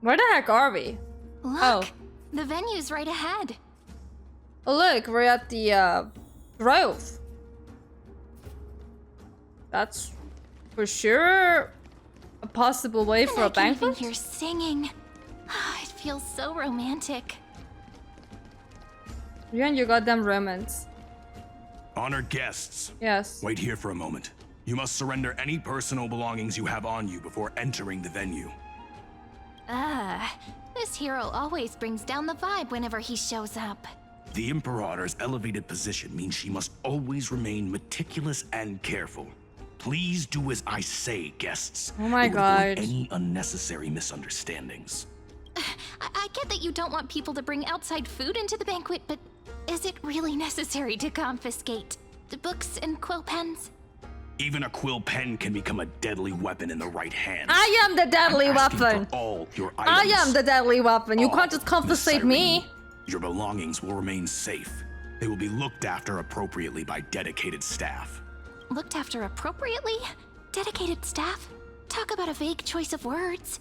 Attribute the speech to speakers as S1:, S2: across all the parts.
S1: Where the heck are we?
S2: Look, the venue's right ahead.
S1: Oh look, we're at the grove. That's for sure a possible way for a banquet.
S2: I can even hear singing. It feels so romantic.
S1: You and your goddamn romance.
S3: Honored guests.
S1: Yes.
S3: Wait here for a moment. You must surrender any personal belongings you have on you before entering the venue.
S2: This hero always brings down the vibe whenever he shows up.
S3: The Imperator's elevated position means she must always remain meticulous and careful. Please do as I say, guests.
S1: Oh my god.
S3: Any unnecessary misunderstandings.
S2: I get that you don't want people to bring outside food into the banquet, but is it really necessary to confiscate the books and quill pens?
S3: Even a quill pen can become a deadly weapon in the right hands.
S1: I am the deadly
S3: I'm asking
S1: weapon.
S3: for all your
S1: I
S3: items.
S1: am the deadly weapon. You
S3: All
S1: can't just confiscate me.
S3: Your belongings will remain safe. They will be looked after appropriately by dedicated staff.
S2: Looked after appropriately? Dedicated staff? Talk about a vague choice of words.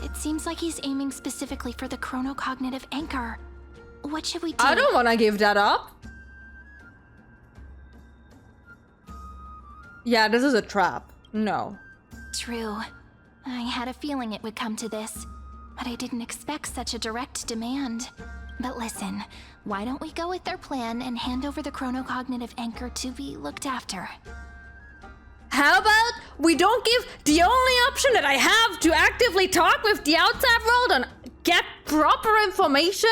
S2: It seems like he's aiming specifically for the chronocognitive anchor. What should we do?
S1: I don't want to give that up. Yeah, this is a trap. No.
S2: True. I had a feeling it would come to this, but I didn't expect such a direct demand. But listen, why don't we go with their plan and hand over the chronocognitive anchor to be looked after?
S1: How about we don't give the only option that I have to actively talk with the outside world and get proper information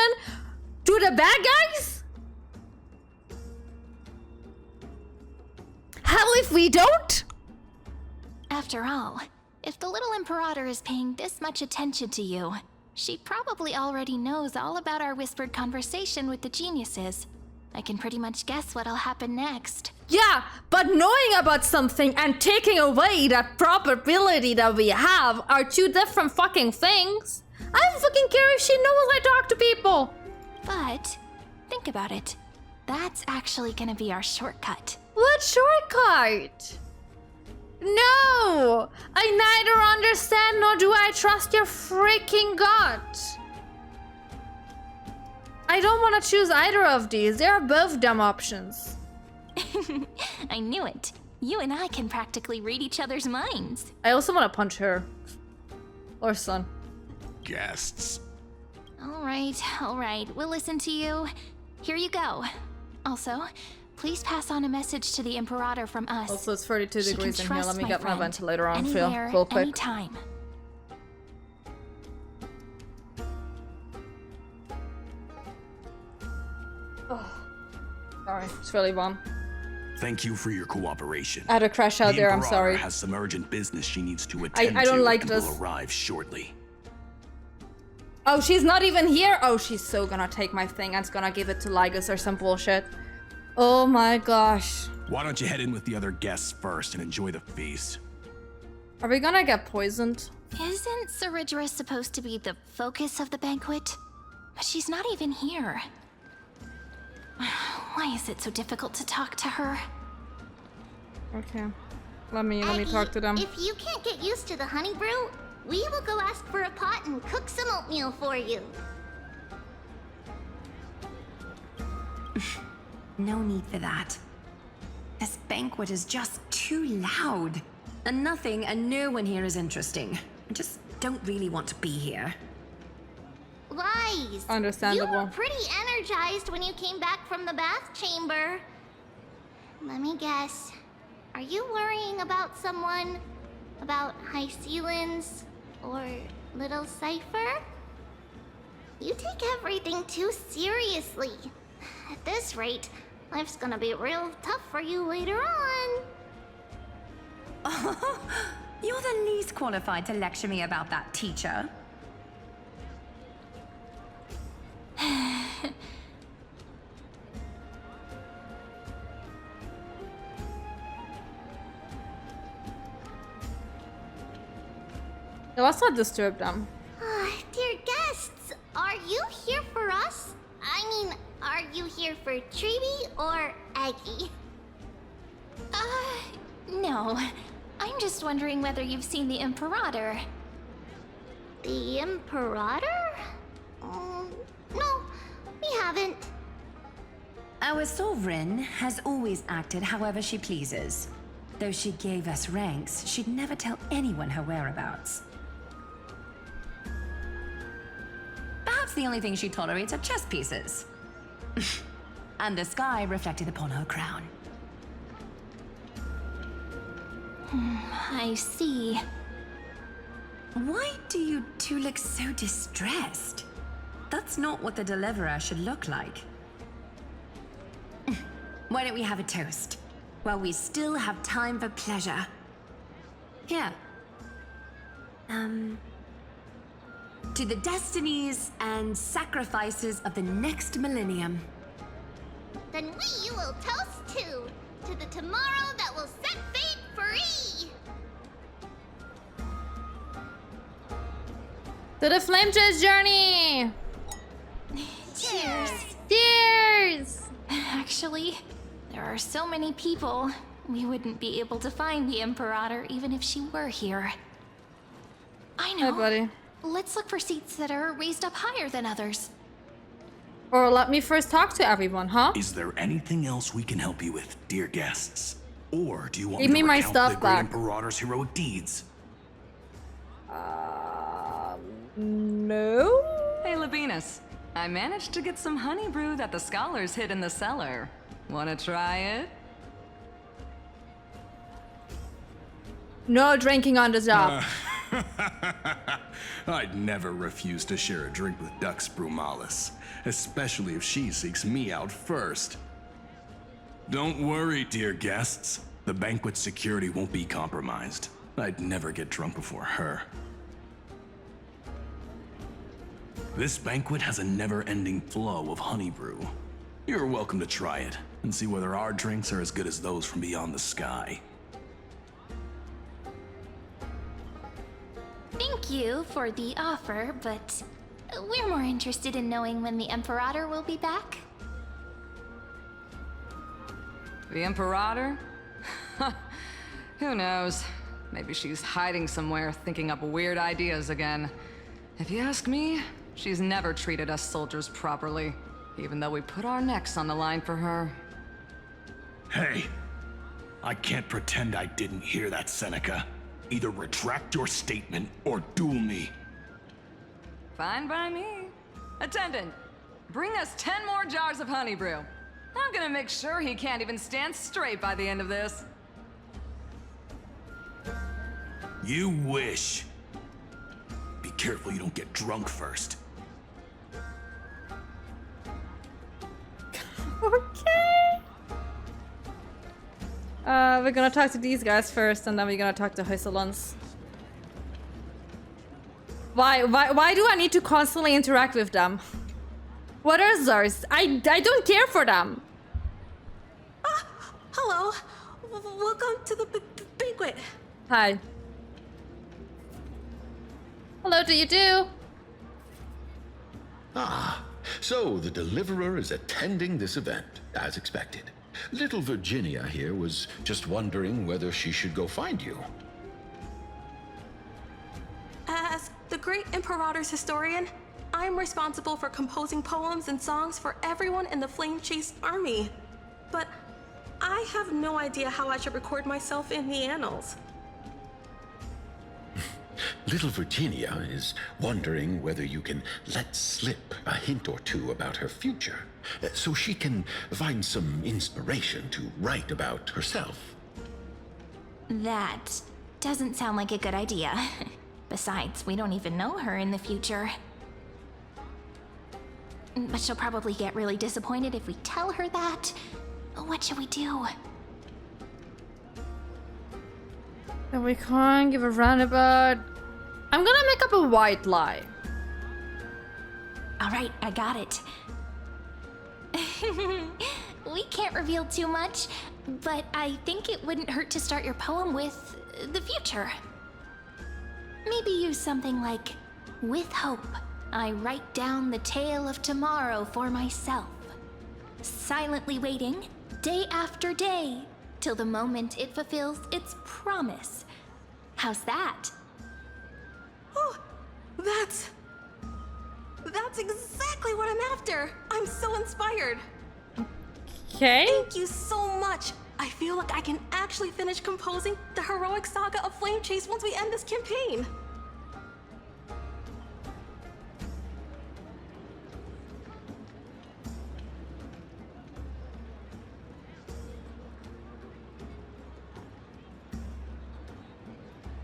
S1: to the bad guys? How if we don't?
S2: After all, if the little Imperator is paying this much attention to you, she probably already knows all about our whispered conversation with the geniuses. I can pretty much guess what'll happen next.
S1: Yeah, but knowing about something and taking away that probability that we have are two different fucking things. I don't fucking care if she knows I talk to people.
S2: But, think about it. That's actually gonna be our shortcut.
S1: What shortcut? No! I neither understand nor do I trust your freaking gut. I don't want to choose either of these. They are both dumb options.
S2: I knew it. You and I can practically read each other's minds.
S1: I also want to punch her. Or son.
S3: Guests.
S2: All right. We'll listen to you. Here you go. Also, please pass on a message to the Imperator from us.
S1: Also, it's 32
S2: She
S1: degrees
S2: can
S1: in here. Let
S2: trust
S1: me
S2: my
S1: get my
S2: friend.
S1: ventilator on
S2: Anywhere,
S1: real quick.
S2: anytime.
S1: Sorry, it's really warm.
S3: Thank you for your cooperation.
S1: I had a crash out
S3: The
S1: there, I'm
S3: Imperator
S1: sorry.
S3: has some urgent business she needs to attend
S1: I don't
S3: to
S1: like
S3: and
S1: this.
S3: will arrive shortly.
S1: Oh, she's not even here? Oh, she's so gonna take my thing and it's gonna give it to Lygus or some bullshit. Oh my gosh.
S3: Why don't you head in with the other guests first and enjoy the feast?
S1: Are we gonna get poisoned?
S2: Isn't Ceridra supposed to be the focus of the banquet? But she's not even here. Why is it so difficult to talk to her?
S1: Okay. Let me talk to them.
S4: If you can't get used to the honey brew, we will go ask for a pot and cook some oatmeal for you.
S5: No need for that. This banquet is just too loud. And nothing and no one here is interesting. I just don't really want to be here.
S4: Lies.
S1: Understandable.
S4: You were pretty energized when you came back from the bath chamber. Let me guess. Are you worrying about someone? About High Ceilings? Or Little Cypher? You take everything too seriously. At this rate, life's gonna be real tough for you later on.
S5: You're the least qualified to lecture me about that, teacher.
S1: No, let's not disturb them.
S4: Dear guests, are you here for us? I mean, are you here for Treeby or Aggie?
S2: No. no. I'm just wondering whether you've seen the Imperator.
S4: The Imperator? No, we haven't.
S5: Our sovereign has always acted however she pleases. Though she gave us ranks, she'd never tell anyone her whereabouts. Perhaps the only thing she tolerates are chess pieces. And the sky reflected upon her crown.
S2: I see.
S5: Why do you two look so distressed? That's not what the Deliverer should look like. Why don't we have a toast? While we still have time for pleasure. Here. To the destinies and sacrifices of the next millennium.
S4: Then we will toast to the tomorrow that will set fate free.
S1: To the Flame Chase journey!
S2: Cheers.
S1: Cheers!
S2: Actually, there are so many people. We wouldn't be able to find the Imperator even if she were here. I know.
S1: Hey, buddy.
S2: Let's look for seats that are raised up higher than others.
S1: Or let me first talk to everyone, huh?
S3: Is there anything else we can help you with, dear guests? Or do you want
S1: Give me
S3: to
S1: my
S3: recount
S1: stuff
S3: the great
S1: back.
S3: Imperator's heroic deeds?
S1: No?
S6: Hey, Labinas. I managed to get some honey brew that the scholars hid in the cellar. Wanna try it?
S1: No drinking on the job.
S3: I'd never refuse to share a drink with Dux Brumalis, especially if she seeks me out first. Don't worry, dear guests. The banquet security won't be compromised. I'd never get drunk before her. This banquet has a never-ending flow of honey brew. You're welcome to try it and see whether our drinks are as good as those from beyond the sky.
S2: Thank you for the offer, but we're more interested in knowing when the Imperator will be back.
S6: The Imperator? Who knows? Maybe she's hiding somewhere, thinking up weird ideas again. If you ask me, she's never treated us soldiers properly, even though we put our necks on the line for her.
S3: Hey, I can't pretend I didn't hear that, Seneca. Either retract your statement or duel me.
S6: Fine by me. Attendant, bring us 10 more jars of honey brew. I'm gonna make sure he can't even stand straight by the end of this.
S3: You wish. Be careful you don't get drunk first.
S1: Okay. We're gonna talk to these guys first, and then we're gonna talk to Hysolons. Why do I need to constantly interact with them? What are theirs? I don't care for them.
S7: Hello. Welcome to the banquet.
S1: Hi. Hello, do you do?
S8: Ah, so the Deliverer is attending this event, as expected. Little Virginia here was just wondering whether she should go find you.
S7: As the great Imperator's historian, I'm responsible for composing poems and songs for everyone in the Flame Chase army. But I have no idea how I should record myself in the annals.
S8: Little Virginia is wondering whether you can let slip a hint or two about her future, so she can find some inspiration to write about herself.
S2: That doesn't sound like a good idea. Besides, we don't even know her in the future. But she'll probably get really disappointed if we tell her that. What should we do?
S1: And we can't give a roundabout. I'm gonna make up a white lie.
S2: All right, I got it. We can't reveal too much, but I think it wouldn't hurt to start your poem with the future. Maybe use something like, "With hope, I write down the tale of tomorrow for myself. Silently waiting, day after day, till the moment it fulfills its promise. How's that?
S7: Oh, that's exactly what I'm after. I'm so inspired.
S1: Okay.
S7: Thank you so much. I feel like I can actually finish composing the heroic saga of Flame Chase once we end this campaign.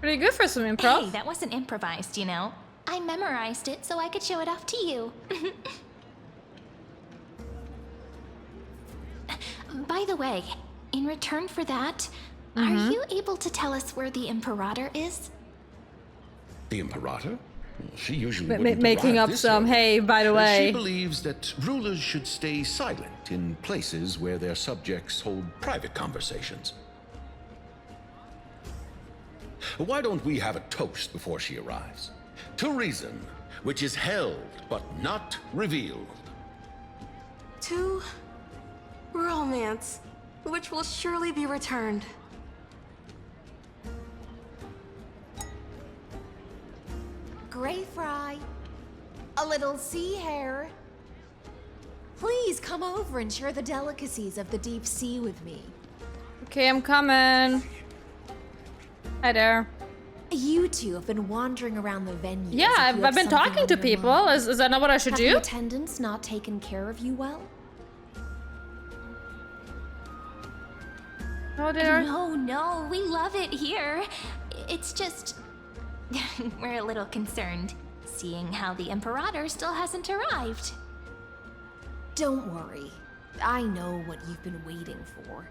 S1: Pretty good for some improv.
S2: Hey, that wasn't improvised, you know. I memorized it so I could show it off to you. By the way, in return for that, are you able to tell us where the Imperator is?
S8: The Imperator? She usually
S1: Ma-
S8: wouldn't
S1: making
S8: arrive
S1: up
S8: this
S1: some,
S8: early.
S1: hey, by the way.
S8: She believes that rulers should stay silent in places where their subjects hold private conversations. Why don't we have a toast before she arrives? To reason, which is held but not revealed.
S7: To romance, which will surely be returned.
S9: Gray fry, a little sea hare. Please come over and share the delicacies of the deep sea with me.
S1: Okay, I'm coming. Hi there.
S9: You two have been wandering around the venue.
S1: Yeah, I've been talking to people. Is that not what I should
S9: Have
S1: do?
S9: the attendants not taken care of you well?
S1: Oh dear.
S2: No, we love it here. It's just... we're a little concerned, seeing how the Imperator still hasn't arrived.
S9: Don't worry. I know what you've been waiting for.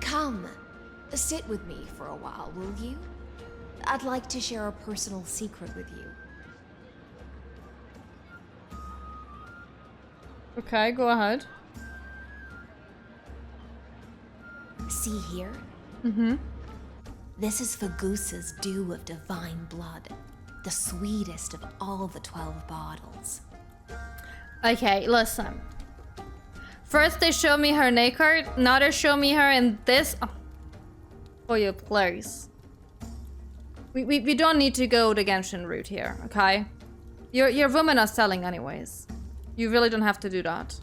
S9: Come, sit with me for a while, will you? I'd like to share a personal secret with you.
S1: Okay, go ahead.
S9: See here? This is Fagusa's dew of divine blood. The sweetest of all the 12 bottles.
S1: Okay, listen. First they show me her naked, now they show me her in this. Oh, for your place. We don't need to go the Genshin route here, okay? Your women are selling anyways. You really don't have to do that.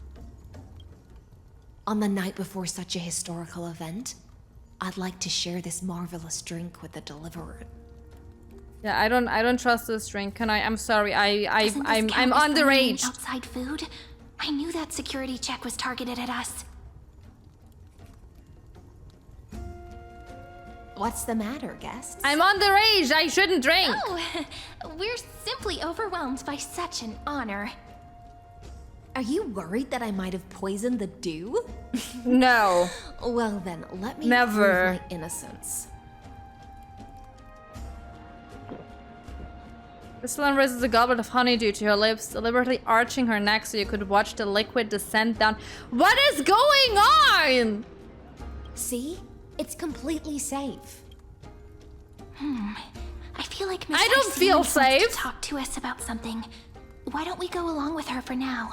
S9: On the night before such a historical event, I'd like to share this marvelous drink with the deliverer.
S1: Yeah, I don't trust this drink. Can I? I'm sorry.
S2: Doesn't this
S1: I'm
S2: count as bringing
S1: underage.
S2: outside food? I knew that security check was targeted at us.
S9: What's the matter, guests?
S1: I'm underage. I shouldn't drink.
S2: Oh, we're simply overwhelmed by such an honor.
S9: Are you worried that I might have poisoned the dew?
S1: No.
S9: Well then, let me
S1: Never.
S9: prove my innocence.
S1: Crystalline raises a goblet of honeydew to her lips, deliberately arching her neck so you could watch the liquid descend down. What is going on?
S9: See? It's completely safe.
S2: I feel like Miss
S1: I don't
S2: Icy
S1: feel
S2: wants to
S1: safe.
S2: talk to us about something. Why don't we go along with her for now?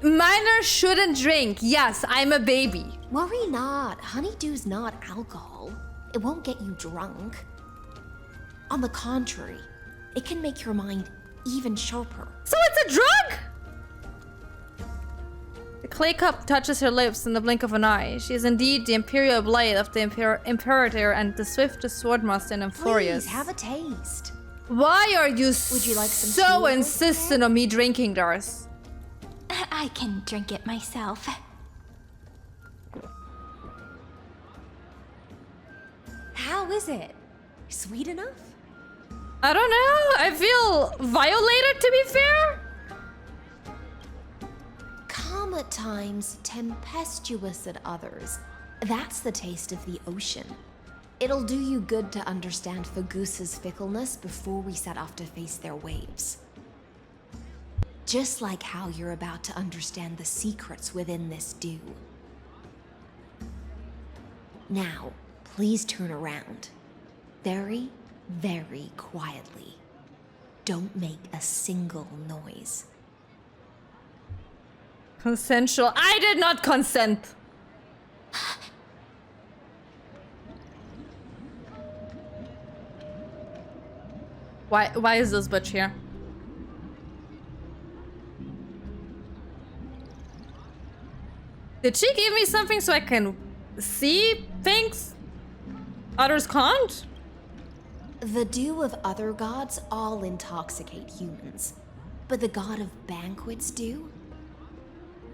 S1: Minors shouldn't drink. Yes, I'm a baby.
S9: Worry not. Honeydew's not alcohol. It won't get you drunk. On the contrary, it can make your mind even sharper.
S1: So it's a drug? The clay cup touches her lips in the blink of an eye. She is indeed the imperial blade of the Imperator and the swiftest swordmaster in Amphorius.
S9: Please, have a taste.
S1: Why are you
S9: Would you like some
S1: so
S9: tea,
S1: insistent on me drinking theirs?
S2: I can drink it myself.
S9: How is it? Sweet enough?
S1: I don't know. I feel violated, to be fair.
S9: Calm at times, tempestuous at others. That's the taste of the ocean. It'll do you good to understand Fagusa's fickleness before we set off to face their waves. Just like how you're about to understand the secrets within this dew. Now, please turn around. Very, very quietly. Don't make a single noise.
S1: Consensual. I did not consent. Why is this bitch here? Did she give me something so I can see things others can't?
S9: The dew of other gods all intoxicate humans, but the god of Banquet's dew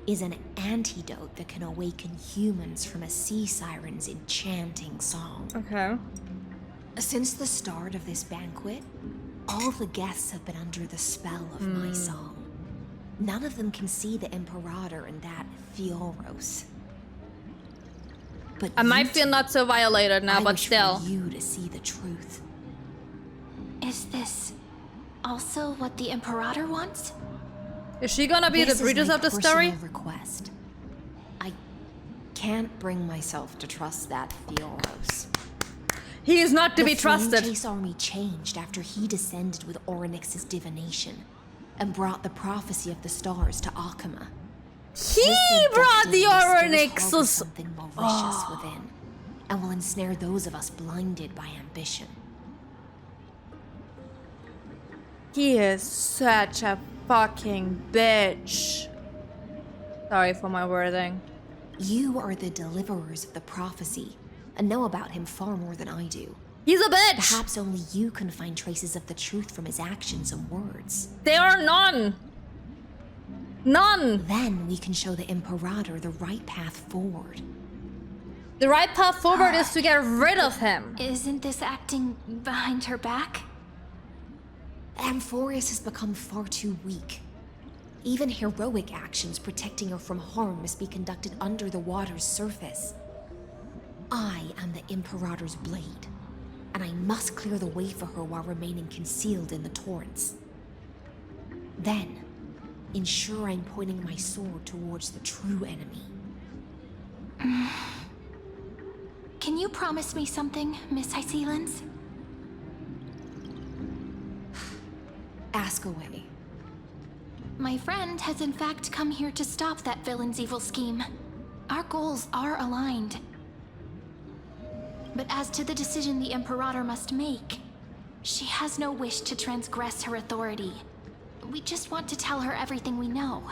S9: is an antidote that can awaken humans from a sea siren's enchanting song.
S1: Okay.
S9: Since the start of this banquet, all the guests have been under the spell of my song. None of them can see the Imperator and that Theoros. But
S1: I might feel not so violated now, but
S9: wish
S1: still.
S9: for you to see the truth.
S2: Is this also what the Imperator wants?
S1: Is she gonna be
S9: This
S1: the
S9: is
S1: Brutus
S9: my
S1: of the story?
S9: personal request. I can't bring myself to trust that Theoros.
S1: He is not to be
S9: The Flame
S1: trusted.
S9: Chase army changed after he descended with Orynyx's divination and brought the prophecy of the stars to Akama.
S1: He brought the
S9: Orynyx
S1: Orynyx.
S9: something malicious within, and will ensnare those of us blinded by ambition.
S1: He is such a fucking bitch. Sorry for my wording.
S9: You are the deliverers of the prophecy, and know about him far more than I do.
S1: He's a bitch.
S9: Perhaps only you can find traces of the truth from his actions and words.
S1: There are none. None.
S9: Then we can show the Imperator the right path forward.
S1: The right path forward is to get rid of him.
S2: Isn't this acting behind her back?
S9: Amphorius has become far too weak. Even heroic actions protecting her from harm must be conducted under the water's surface. I am the Imperator's blade, and I must clear the way for her while remaining concealed in the torrents. Then, ensure I'm pointing my sword towards the true enemy.
S2: Can you promise me something, Miss Caelynx?
S9: Ask away.
S2: My friend has in fact come here to stop that villain's evil scheme. Our goals are aligned. But as to the decision the Imperator must make, she has no wish to transgress her authority. We just want to tell her everything we know.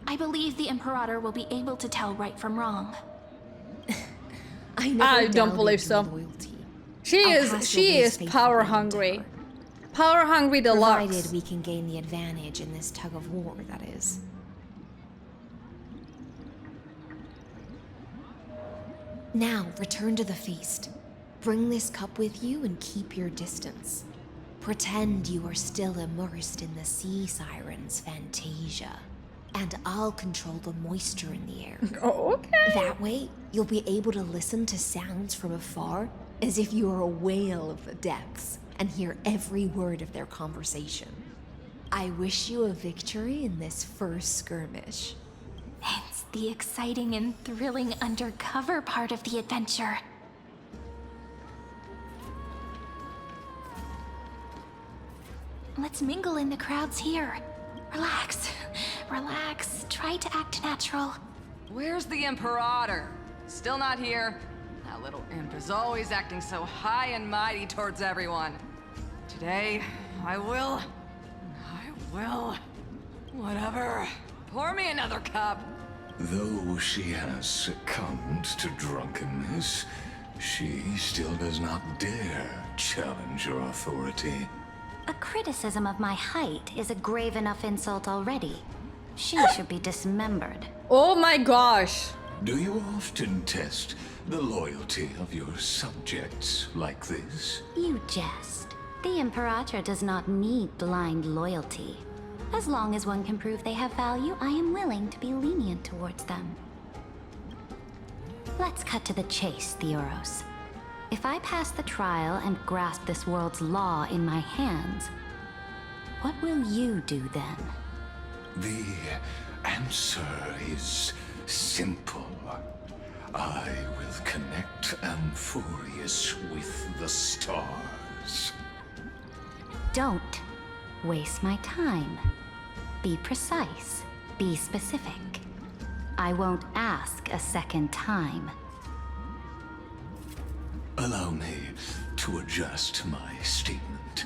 S2: I believe the Imperator will be able to tell right from wrong.
S1: I don't believe so.
S9: Loyalty.
S1: She
S9: I'll pass your
S1: is
S9: ways faithfully
S1: power
S9: on to
S1: hungry.
S9: her.
S1: Power hungry deluxe.
S9: Provided we can gain the advantage in this tug of war, that is. Now, return to the feast. Bring this cup with you and keep your distance. Pretend you are still immersed in the sea siren's fantasia. And I'll control the moisture in the air.
S1: Oh, okay.
S9: That way, you'll be able to listen to sounds from afar as if you are a whale of the depths and hear every word of their conversation. I wish you a victory in this first skirmish.
S2: It's the exciting and thrilling undercover part of the adventure. Let's mingle in the crowds here. Relax, relax, try to act natural.
S6: Where's the Imperator? Still not here. That little imp is always acting so high and mighty towards everyone. Today, I will. Whatever. Pour me another cup.
S10: Though she has succumbed to drunkenness, she still does not dare challenge your authority.
S11: A criticism of my height is a grave enough insult already. She should be dismembered.
S1: Oh my gosh.
S10: Do you often test the loyalty of your subjects like this?
S11: You jest. The Imperator does not need blind loyalty. As long as one can prove they have value, I am willing to be lenient towards them. Let's cut to the chase, Theoros. If I pass the trial and grasp this world's law in my hands, what will you do then?
S10: The answer is simple. I will connect Amphorius with the stars.
S11: Don't waste my time. Be precise. be specific. I won't ask a second time.
S10: Allow me to adjust my statement.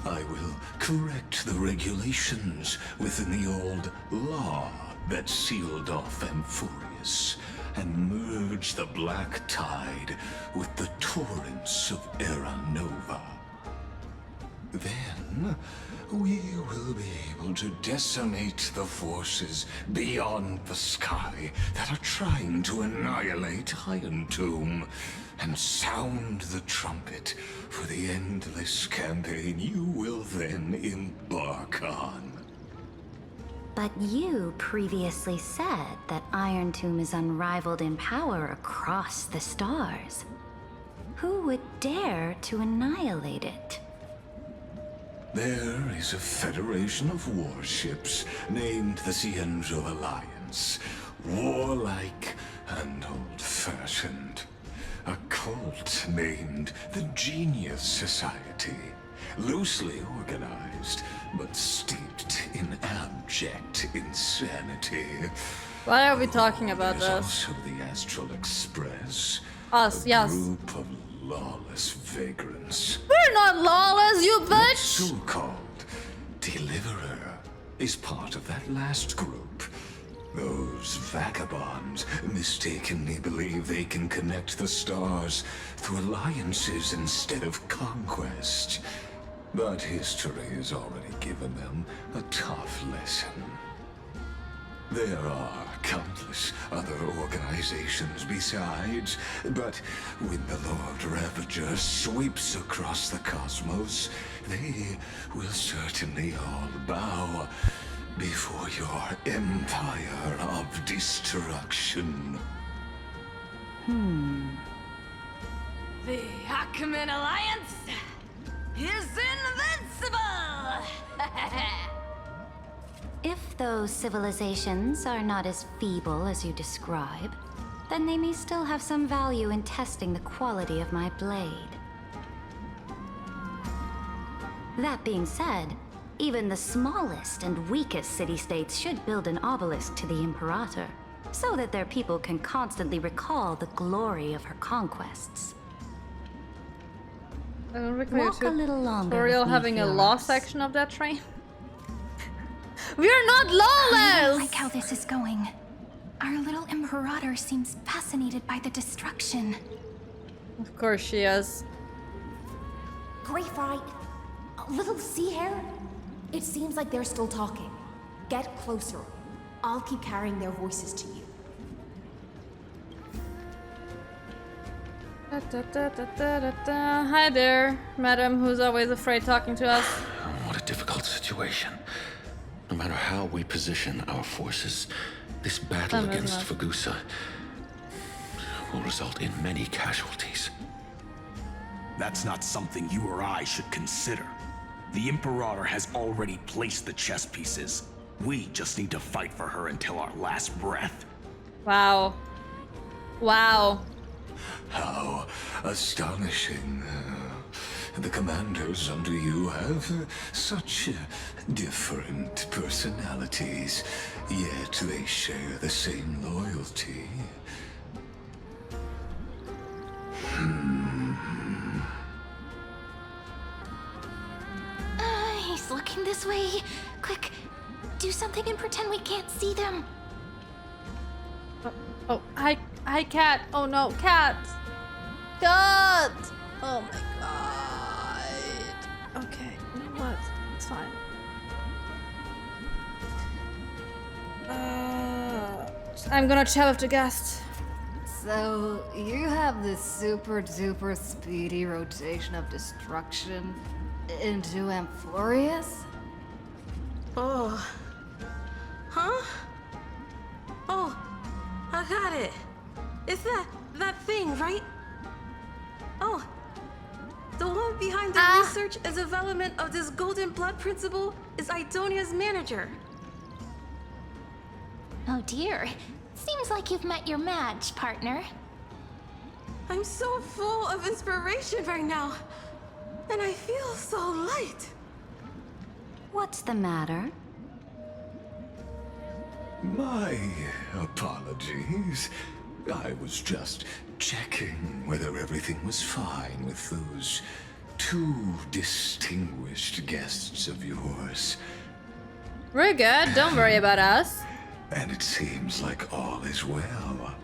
S10: I will correct the regulations within the old law that sealed off Amphorius and merge the black tide with the torrents of Era Nova. Then, we will be able to decimate the forces beyond the sky that are trying to annihilate Iron Tomb, and sound the trumpet for the endless campaign you will then embark on.
S11: But you previously said that Iron Tomb is unrivaled in power across the stars. Who would dare to annihilate it?
S10: There is a federation of warships named the Cienzo Alliance. Warlike and old-fashioned. A cult named the Genius Society. Loosely organized, but steeped in abject insanity.
S1: Why are we talking about
S10: There's
S1: this?
S10: also the Astral Express.
S1: Us,
S10: a
S1: yes.
S10: Group of lawless vagrants.
S1: We're not lawless, you bitch!
S10: So-called Deliverer is part of that last group. Those vagabonds mistakenly believe they can connect the stars through alliances instead of conquest. But history has already given them a tough lesson. There are countless other organizations besides, but when the Lord Ravager sweeps across the cosmos, they will certainly all bow before your empire of destruction.
S6: The Ackman Alliance is invincible!
S11: If those civilizations are not as feeble as you describe, then they may still have some value in testing the quality of my blade. That being said, even the smallest and weakest city-states should build an obelisk to the Imperator, so that their people can constantly recall the glory of her conquests. Walk a little longer
S1: Tutorial
S11: with me,
S1: having a law
S11: Felix.
S1: section of that train. We're not
S2: I
S1: lawless!
S2: like how this is going. Our little Imperator seems fascinated by the destruction.
S1: Of course she is.
S9: Great fight. A little sea hare? It seems like they're still talking. Get closer. I'll keep carrying their voices to you.
S1: Hi there, madam, who's always afraid talking to us.
S8: What a difficult situation. No matter how we position our forces, this battle against Fagusa will result in many casualties.
S3: That's not something you or I should consider. The Imperator has already placed the chess pieces. We just need to fight for her until our last breath.
S1: Wow. Wow.
S10: How astonishing. The commanders under you have such different personalities, yet they share the same loyalty.
S2: He's looking this way. Quick, do something and pretend we can't see them.
S1: Oh, hi, cat. Oh no, cat. Cat. Oh my god. Okay, you know what? It's fine. I'm gonna chat with the guest.
S12: So, you have this super duper speedy rotation of destruction into Amphorius?
S7: Oh. Huh? Oh, I got it. It's that thing, right? Oh. The one behind the research and development of this golden blood principle is Idonia's manager.
S2: Oh dear. Seems like you've met your match, partner.
S7: I'm so full of inspiration right now. And I feel so light.
S11: What's the matter?
S10: My apologies. I was just checking whether everything was fine with those two distinguished guests of yours.
S1: We're good. Don't worry about us.
S10: And it seems like all is well.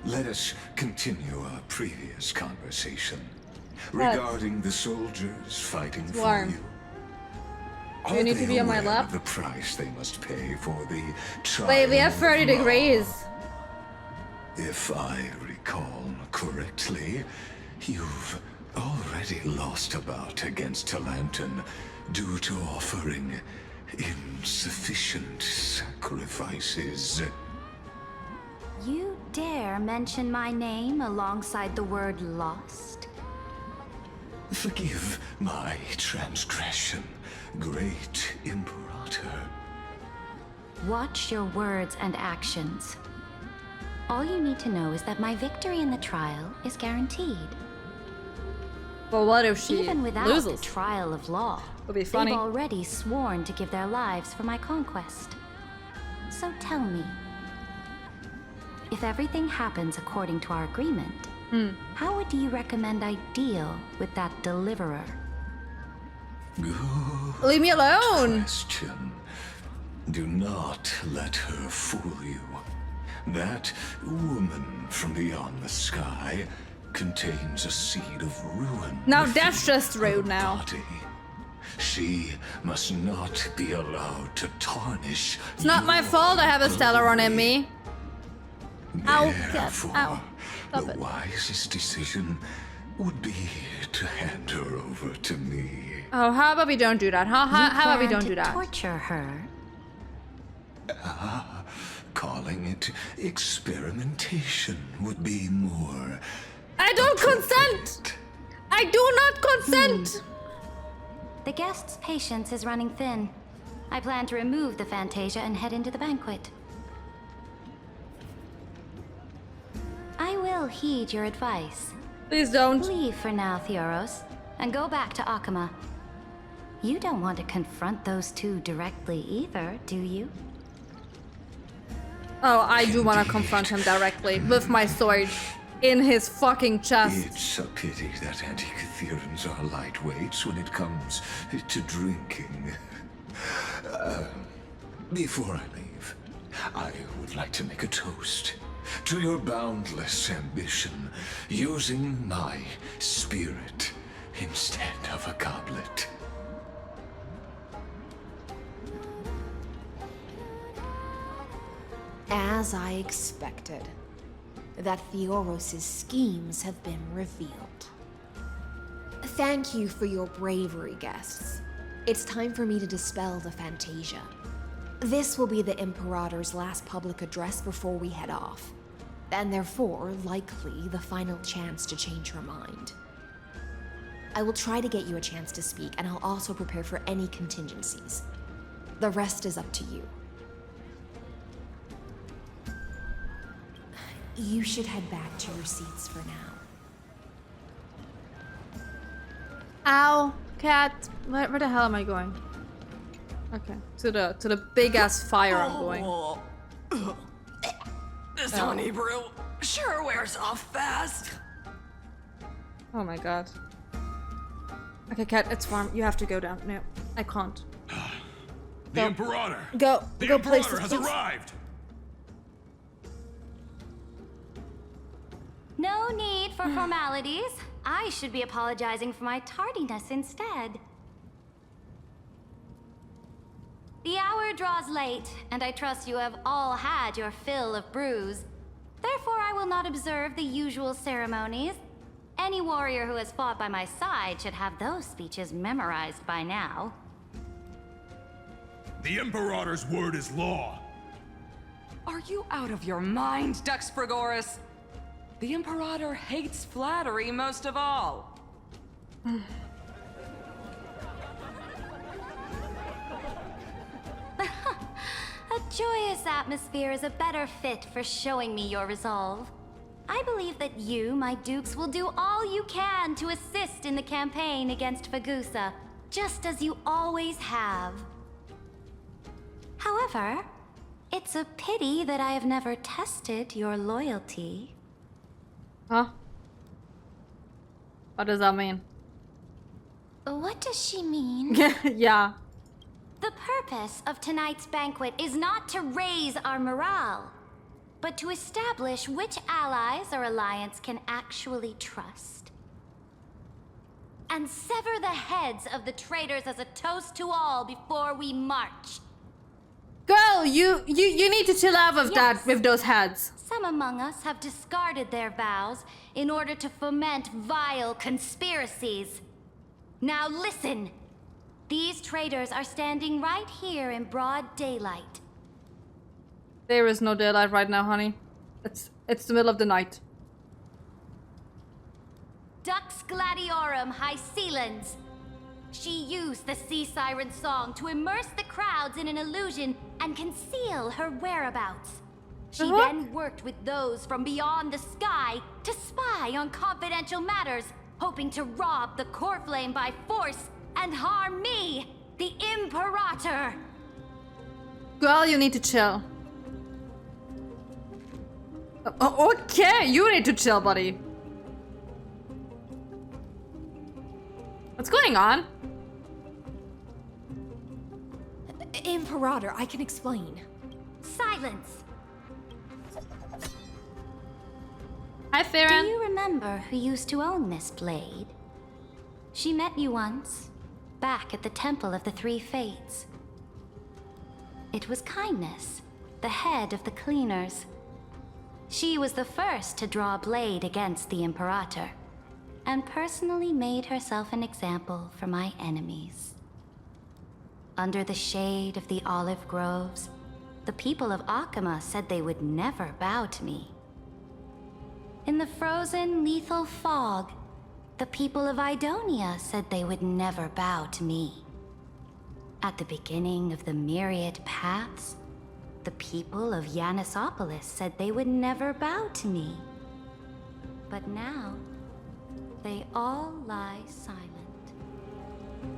S10: Let us continue our previous conversation regarding the soldiers fighting for
S1: Warm.
S10: you.
S1: Do you need to be on my
S10: Are they aware
S1: lap?
S10: of the price they must pay for the trial?
S1: Wait, we have 30
S10: of law?
S1: degrees.
S10: If I recall correctly, you've already lost a bout against Talanton due to offering insufficient sacrifices.
S11: You dare mention my name alongside the word lost?
S10: Forgive my transgression, great Imperator.
S11: Watch your words and actions. All you need to know is that my victory in the trial is guaranteed.
S1: But what if she
S11: Even without
S1: loses?
S11: the trial of law,
S1: Would be funny.
S11: they've already sworn to give their lives for my conquest. So tell me, if everything happens according to our agreement, how would you recommend I deal with that deliverer?
S10: Good
S1: Leave me alone.
S10: question. Do not let her fool you. That woman from beyond the sky contains a seed of ruin.
S1: Now
S10: within
S1: that's just
S10: her
S1: rude now.
S10: body. She must not be allowed to tarnish.
S1: It's not my fault I have a Stellaron in me. Ow, cat,
S10: Therefore,
S1: ow. Stop
S10: the
S1: it.
S10: wisest decision would be to hand her over to me.
S1: Oh, how about we don't do that? How about we
S11: plan
S1: don't
S11: to
S1: do that?
S11: torture her?
S10: Calling it experimentation would be more.
S1: I don't consent! I do not consent!
S11: The guest's patience is running thin. I plan to remove the Fantasia and head into the banquet. I will heed your advice.
S1: Please don't.
S11: Leave for now, Theoros, and go back to Akama. You don't want to confront those two directly either, do you?
S1: Oh, I do want to confront him directly with my sword in his fucking chest.
S10: It's a pity that Antikytherans are lightweights when it comes to drinking. Before I leave, I would like to make a toast to your boundless ambition, using my spirit instead of a goblet.
S9: As I expected, that Theoros' schemes have been revealed. Thank you for your bravery, guests. It's time for me to dispel the Fantasia. This will be the Imperator's last public address before we head off, and therefore, likely, the final chance to change her mind. I will try to get you a chance to speak, and I'll also prepare for any contingencies. The rest is up to you. You should head back to your seats for now.
S1: Ow, cat. Where the hell am I going? Okay, to the big ass fire I'm going.
S6: This honey brew sure wears off fast.
S1: Oh my god. Okay, cat, it's warm. You have to go down. No, I can't.
S3: The Imperator!
S1: Go
S3: The
S1: places,
S3: Imperator has
S1: please.
S3: arrived!
S11: No need for formalities. I should be apologizing for my tardiness instead. The hour draws late, and I trust you have all had your fill of brews. Therefore, I will not observe the usual ceremonies. Any warrior who has fought by my side should have those speeches memorized by now.
S3: The Imperator's word is law.
S6: Are you out of your mind, Dux Frigoris? The Imperator hates flattery most of all.
S11: A joyous atmosphere is a better fit for showing me your resolve. I believe that you, my dukes, will do all you can to assist in the campaign against Fagusa, just as you always have. However, It's a pity that I have never tested your loyalty.
S1: Huh? What does that mean?
S2: What does she mean?
S1: Yeah.
S11: The purpose of tonight's banquet is not to raise our morale, but to establish which allies our alliance can actually trust. And sever the heads of the traitors as a toast to all before we march.
S1: Girl, you need to chill out with that, with those heads.
S11: Some among us have discarded their vows in order to foment vile conspiracies. Now listen! These traitors are standing right here in broad daylight.
S1: There is no daylight right now, honey. It's the middle of the night.
S11: Dux Gladiorum Caelynx. She used the sea siren song to immerse the crowds in an illusion and conceal her whereabouts. She then worked with those from beyond the sky to spy on confidential matters, hoping to rob the core flame by force and harm me, the Imperator.
S1: Girl, you need to chill. Okay, you need to chill, buddy. What's going on?
S9: Imperator, I can explain.
S11: Silence!
S1: Hi,
S11: Do
S1: Farron.
S11: you remember who used to own this blade? She met you once, back at the Temple of the Three Fates. It was Kindness, the head of the cleaners. She was the first to draw a blade against the Imperator, and personally made herself an example for my enemies. Under the shade of the olive groves, the people of Akama said they would never bow to me. In the frozen, lethal fog, the people of Idonia said they would never bow to me. At the beginning of the myriad paths, the people of Yanisopolis said they would never bow to me. But now, they all lie silent.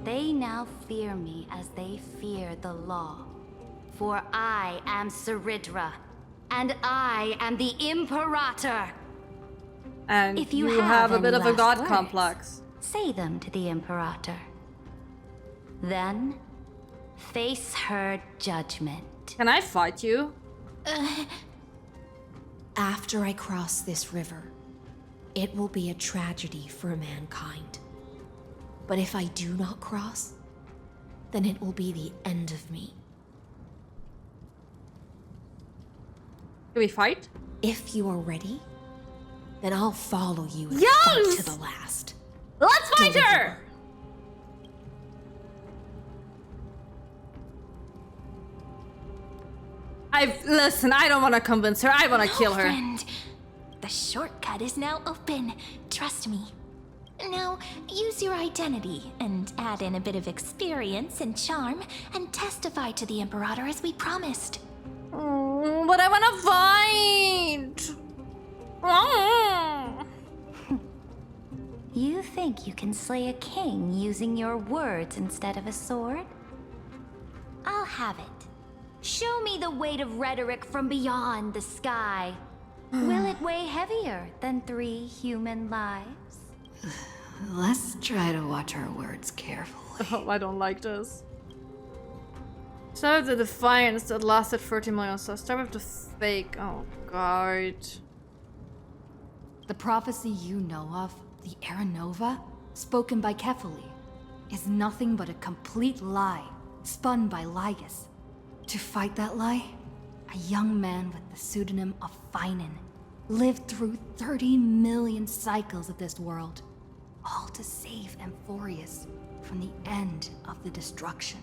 S11: They now fear me as they fear the law. For I am Saridra, and I am the Imperator.
S1: And
S11: If you
S1: have a
S11: any
S1: bit of a
S11: last
S1: god
S11: words,
S1: complex.
S11: say them to the Imperator. Then, face her judgment.
S1: Can I fight you?
S9: After I cross this river, it will be a tragedy for mankind. But if I do not cross, then it will be the end of me.
S1: Do we fight?
S9: If you are ready, then I'll follow you and
S1: Yes!
S9: fight to the last.
S1: Let's fight
S9: Deliver.
S1: her! Listen, I don't want to convince her. I want to kill her.
S2: Friend, the shortcut is now open. Trust me. Now, use your identity and add in a bit of experience and charm and testify to the Imperator as we promised.
S1: But I want to fight.
S11: You think you can slay a king using your words instead of a sword? I'll have it. Show me the weight of rhetoric from beyond the sky. Will it weigh heavier than 3 human lives?
S12: Let's try to watch our words carefully.
S1: Oh, I don't like this. Start with the Defiance that lasted 30 million, so start with the fake. Oh, God.
S12: The prophecy you know of, the Aranova, spoken by Kefali, is nothing but a complete lie, spun by Lygus. To fight that lie, a young man with the pseudonym of Finan lived through 30 million cycles of this world, all to save Amphorius from the end of the destruction.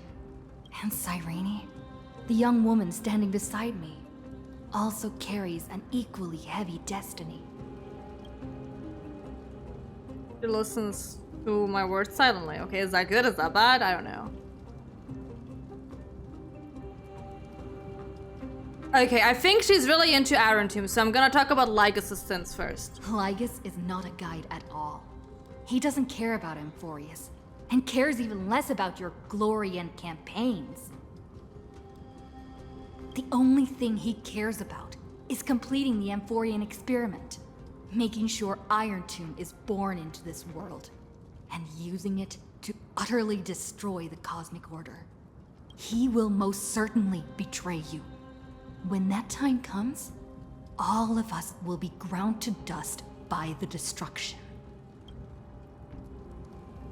S12: And Cyrene, the young woman standing beside me, also carries an equally heavy destiny.
S1: She listens to my words silently. Okay, is that good? Is that bad? I don't know. Okay, I think she's really into Arantum, so I'm gonna talk about Lygus' sins first.
S12: Lygus is not a guide at all. He doesn't care about Amphorius, and cares even less about your glory and campaigns. The only thing he cares about is completing the Amphorian experiment, making sure Iron Tomb is born into this world, and using it to utterly destroy the Cosmic Order. He will most certainly betray you. When that time comes, all of us will be ground to dust by the destruction.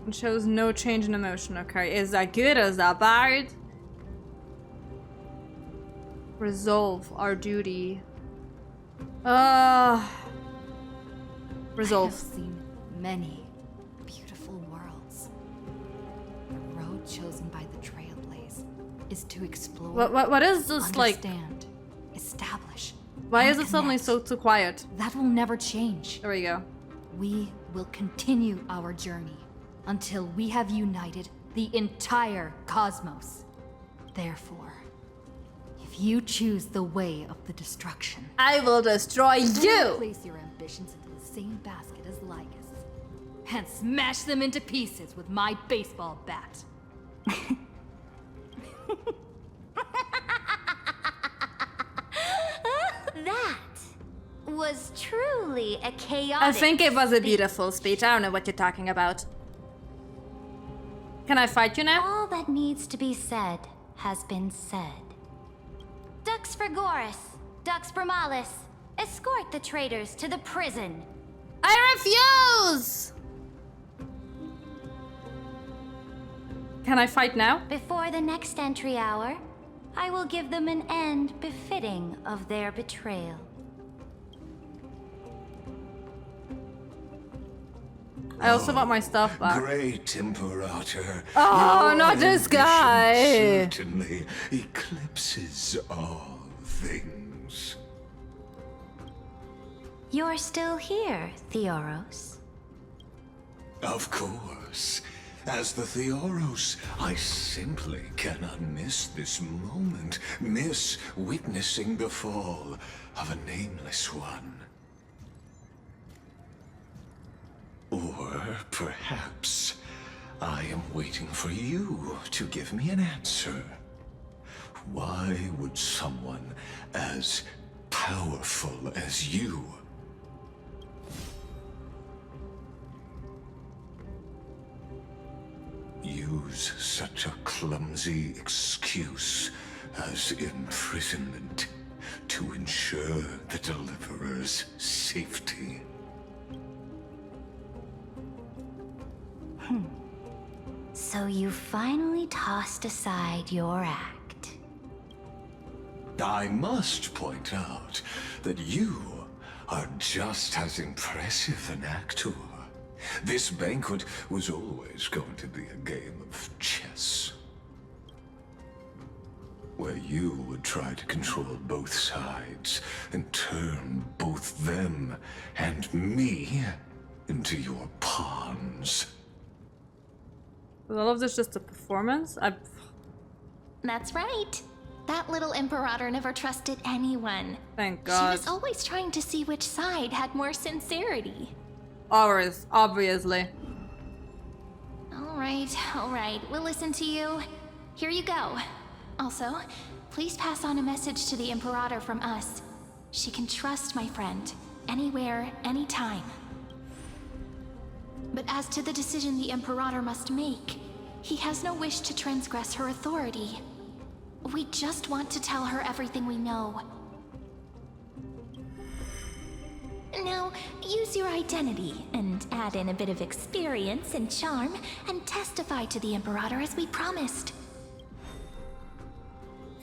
S1: It shows no change in emotion. Okay, is that good? Is that bad? Resolve our duty. Resolve.
S12: I have seen many beautiful worlds. The road chosen by the Trailblaze is to explore.
S1: What is this like?
S12: Understand, establish.
S1: Why
S12: and
S1: is it suddenly
S12: connect.
S1: so quiet?
S12: That will never change.
S1: There we go.
S12: We will continue our journey until we have united the entire cosmos. Therefore, if you choose the way of the destruction,
S1: I will destroy
S12: then
S1: you!
S12: place your ambitions into the same basket as Lygus and smash them into pieces with my baseball bat.
S11: That was truly a chaotic.
S1: I think it was a beautiful speech. I don't know what you're talking about. Can I fight you now?
S11: All that needs to be said has been said. Dux Frigoris, Dux Bromalis, escort the traitors to the prison.
S1: I refuse! Can I fight now?
S11: Before the next entry hour, I will give them an end befitting of their betrayal.
S1: I also want my stuff back.
S10: Great Imperator.
S1: Oh,
S10: your
S1: not this
S10: ambition
S1: guy.
S10: Certainly eclipses all things.
S11: You're still here, Theoros.
S10: Of course. As the Theoros, I simply cannot miss this moment, miss witnessing the fall of a nameless one. Or perhaps I am waiting for you to give me an answer. Why would someone as powerful as you use such a clumsy excuse as imprisonment to ensure the Deliverer's safety?
S11: So you finally tossed aside your act.
S10: I must point out that you are just as impressive an actor. This banquet was always going to be a game of chess, where you would try to control both sides and turn both them and me into your pawns.
S1: Was all of this just a performance?
S2: That's right. That little Imperator never trusted anyone.
S1: Thank
S2: She
S1: God.
S2: was always trying to see which side had more sincerity.
S1: Ours, obviously.
S2: All right. We'll listen to you. Here you go. Also, please pass on a message to the Imperator from us. She can trust my friend, anywhere, anytime. But as to the decision the Imperator must make, he has no wish to transgress her authority. We just want to tell her everything we know. Now, use your identity and add in a bit of experience and charm and testify to the Imperator as we promised.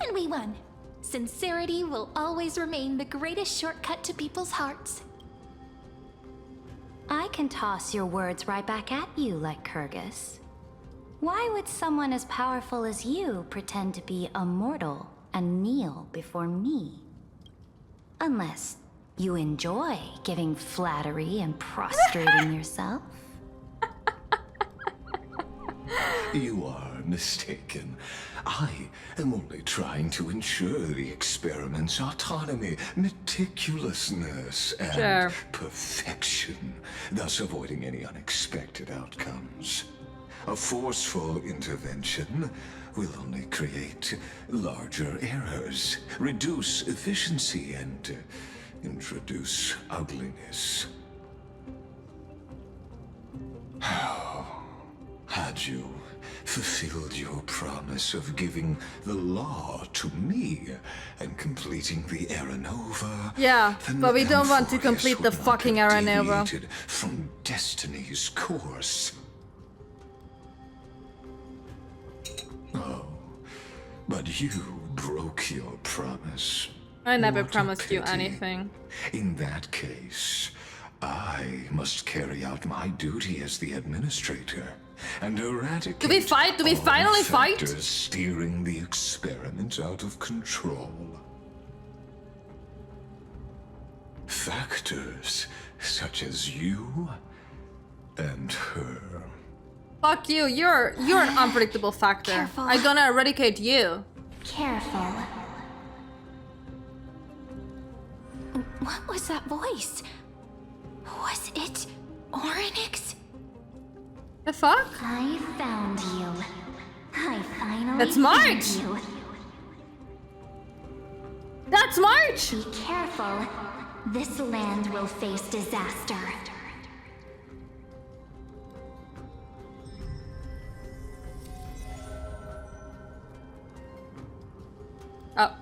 S2: And we won. Sincerity will always remain the greatest shortcut to people's hearts.
S11: I can toss your words right back at you, like Kyrgyz. Why would someone as powerful as you pretend to be a mortal and kneel before me? Unless you enjoy giving flattery and prostrating yourself.
S10: You are mistaken. I am only trying to ensure the experiment's autonomy, meticulousness, and
S1: Sure.
S10: perfection, thus avoiding any unexpected outcomes. A forceful intervention will only create larger errors, reduce efficiency, and introduce ugliness. How had you fulfilled your promise of giving the law to me and completing the Aranova?
S1: Yeah,
S10: then
S1: but we don't want to
S10: Amphoreus
S1: complete the
S10: would not
S1: fucking
S10: have
S1: Aranova.
S10: deviated from destiny's course. Oh, but you broke your promise.
S1: I never
S10: What a
S1: promised you
S10: pity.
S1: anything.
S10: In that case, I must carry out my duty as the administrator and eradicate
S1: Do we fight? Do we
S10: all
S1: finally fight?
S10: factors steering the experiment out of control. Factors such as you and her.
S1: Fuck you, you're an unpredictable factor.
S2: Careful.
S1: I'm gonna eradicate you.
S2: Careful. What was that voice? Was it Orynyx?
S1: The fuck?
S4: I found you. I finally
S1: That's
S4: found
S1: March!
S4: you.
S1: That's March!
S4: Be careful. This land will face disaster.
S1: Oh.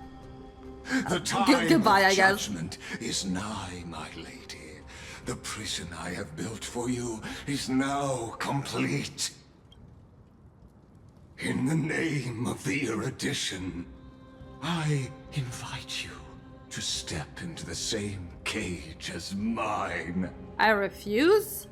S10: The time
S1: goodbye,
S10: of
S1: I guess.
S10: judgment is nigh, my lady. The prison I have built for you is now complete. In the name of the erudition, I invite you to step into the same cage as mine.
S1: I refuse?